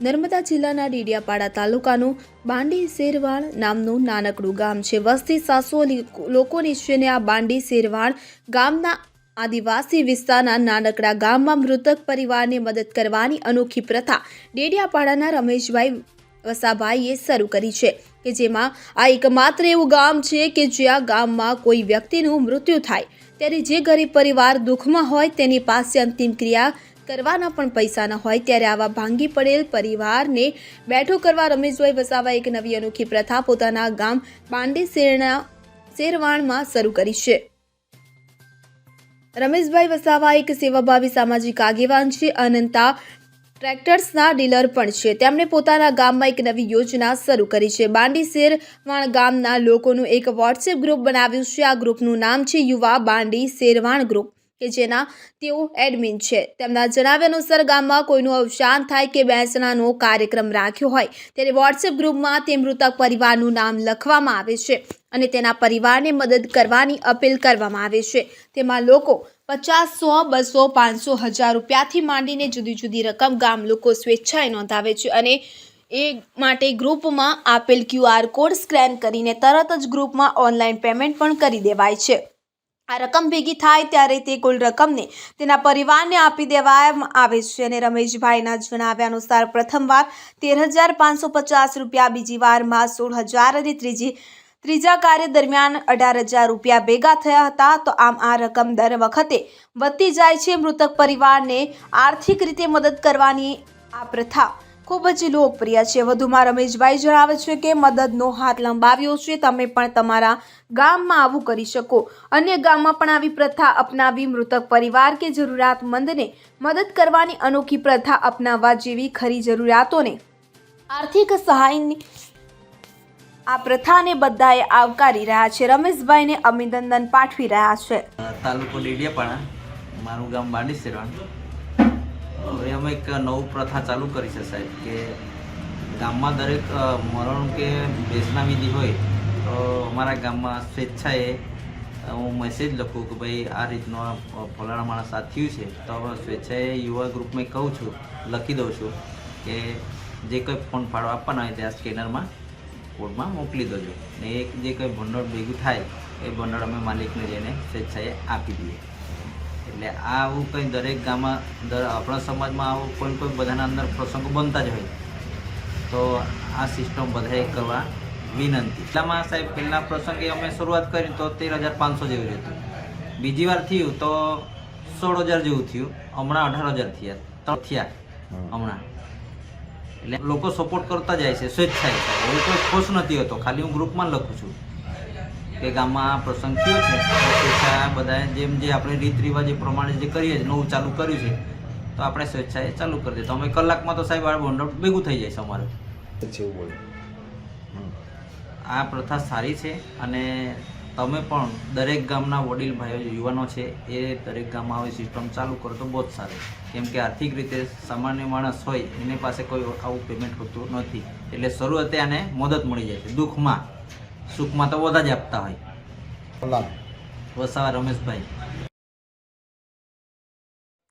નર્મદા જિલ્લાના ડેડિયાપાડા તાલુકાનું બાંડી શેરવાણ નામનું નાનકડું ગામ છે. વસ્તી 700 લોકોની છે ને આ બાંડી શેરવાણ ગામના આદિવાસી વિસ્તારના નાનકડા ગામમાં મૃતક પરિવારને મદદ કરવાની અનોખી પ્રથા ડેડિયાપાડાના રમેશભાઈ વસાભાઈએ શરૂ કરી છે કે જેમાં આ એકમાત્ર એવું ગામ છે કે જ્યાં ગામમાં કોઈ વ્યક્તિનું મૃત્યુ થાય ત્યારે જે ગરીબ પરિવાર દુઃખમાં હોય તેની પાસે અંતિમ ક્રિયા કરવાના પણ પૈસા ન હોય ત્યારે આવા ભાંગી પડેલ પરિવારને બેઠો કરવા રમેશભાઈ વસાવાએ એક નવી અનોખી પ્રથા પોતાના ગામ બાંડી શેરવાણમાં શરૂ કરી છે. રમેશભાઈ વસાવા એક સેવાભાવી સામાજિક આગેવાન છે. અનંતા ટ્રેક્ટર્સના ડીલર પણ છે. તેમણે પોતાના ગામમાં એક નવી યોજના શરૂ કરી છે. બાંડી શેરવાણ ગામના લોકોનું એક વોટ્સએપ ગ્રુપ બનાવ્યું છે. આ ગ્રુપનું નામ છે યુવા બાંડી શેરવાણ ગ્રુપ કે જેના તેઓ એડમિન છે. તેમના જણાવ્યા અનુસાર ગામમાં કોઈનું અવસાન થાય કે બેસણાનો કાર્યક્રમ રાખ્યો હોય ત્યારે વોટ્સએપ ગ્રુપમાં તે મૃતક પરિવારનું નામ લખવામાં આવે છે અને તેના પરિવારને મદદ કરવાની અપીલ કરવામાં આવે છે. તેમાં લોકો 50, 100, 200, 500, 1000 રૂપિયાથી માંડીને જુદી જુદી રકમ ગામ લોકો સ્વેચ્છાએ નોંધાવે છે અને એ માટે ગ્રુપમાં આપેલ QR કોડ સ્કેન કરીને તરત જ ગ્રુપમાં ઓનલાઈન પેમેન્ટ પણ કરી દેવાય છે. આ રકમ ભેગી થાય ત્યારે તે કુલ રકમને તેના પરિવારને આપી દેવામાં આવે છે અને રમેશભાઈના જણાવ્યા અનુસાર પ્રથમવાર 13,550 રૂપિયા, બીજી વારમાં 16,000 અને ત્રીજા કાર્ય દરમિયાન 18,000 રૂપિયા ભેગા થયા હતા. તો આમ આ રકમ દર વખતે વધતી જાય છે. મૃતક પરિવારને આર્થિક રીતે મદદ કરવાની આ પ્રથા ખૂબ જ લોકપ્રિય છે. વધુમાં રમેશભાઈ જણાવે છે કે મદદનો હાથ લંબાવ્યો છે. તમે પણ તમારા ગામમાં આવું કરી શકો. અન્ય ગામમાં પણ આવી પ્રથા અપનાવી મૃતક પરિવાર કે જરૂરિયાતમંદને મદદ કરવાની અનોખી પ્રથા અપનાવવા જેવી ખરી જરૂરિયાતોને આર્થિક સહાયની આ પ્રથાને બધાએ આવકારી રહ્યા છે. રમેશભાઈને અભિનંદન પાઠવી રહ્યા છે. તાલુકો ડેડિયાપાડા, મારું ગામ બાંડી શેરવાણ. હવે અમે એક નવું પ્રથા ચાલુ કરી છે સાહેબ કે ગામમાં દરેક મરણ કે બેસના વિધિ હોય તો અમારા ગામમાં સ્વેચ્છાએ હું મેસેજ લખું કે ભાઈ આ રીતનો ફલાણા માણસ આ થયું છે તો સ્વેચ્છાએ યુવા ગ્રુપમાં કહું છું, લખી દઉં છું કે જે કંઈ ફોન ફાળો આપવાના હોય ત્યાં સ્કેનરમાં કોડમાં મોકલી દેજો ને એક જે કંઈ ભંડોળ ભેગું થાય એ ભંડોળ અમે માલિકને જઈને સ્વેચ્છાએ આપી દઈએ. એટલે આવું કંઈ દરેક ગામમાં આપણા સમાજમાં આવું કોઈ બધાના અંદર પ્રસંગો બનતા જ હોય તો આ સિસ્ટમ બધાએ કરવા વિનંતી. એટલામાં સાહેબ પહેલાં પ્રસંગે અમે શરૂઆત કરી તો 13,500 જેવું જ હતું. બીજી વાર થયું તો 16,000 જેવું થયું. હમણાં 18,000 થયા હમણાં. એટલે લોકો સપોર્ટ કરતા જાય છે સ્વેચ્છાએ. એવું કોઈ ખુશ નથી હોતો, ખાલી હું ગ્રુપમાં લખું છું કે ગામમાં પ્રસંગ થયો છે સ્વેચ્છા બધાએ જેમ જે આપણે રીત રિવાજ પ્રમાણે જે કરીએ નવું ચાલુ કર્યું છે તો આપણે સ્વેચ્છાએ ચાલુ કરી દઈએ તો અમે કલાકમાં તો સાહેબ આ ભંડોળ ભેગું થઈ જાય છે અમારે. આ પ્રથા સારી છે અને તમે પણ દરેક ગામના વડીલ ભાઈઓ યુવાનો છે એ દરેક ગામમાં આવી સિસ્ટમ ચાલુ કરો તો બહુ જ સારું. કેમ કે આર્થિક રીતે સામાન્ય માણસ હોય એની પાસે કોઈ આવું પેમેન્ટ હોતું નથી એટલે શરૂઆતે આને મદદ મળી જાય છે. દુઃખમાં સુખમાં તો બધા જ આપતા હોય. વસાવા રમેશભાઈ.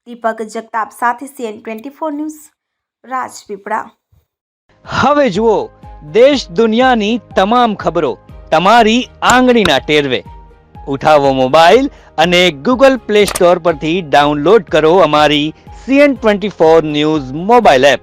દીપક જગતાપ સાથે CN24 ન્યૂઝ, રાજપીપળા. હવે જુઓ દેશ દુનિયાની તમામ ખબરો તમારી આંગળીના ટેરવે. ઉઠાવો મોબાઈલ અને Google Play Store પરથી ડાઉનલોડ કરો અમારી CN24 ન્યૂઝ મોબાઈલ એપ.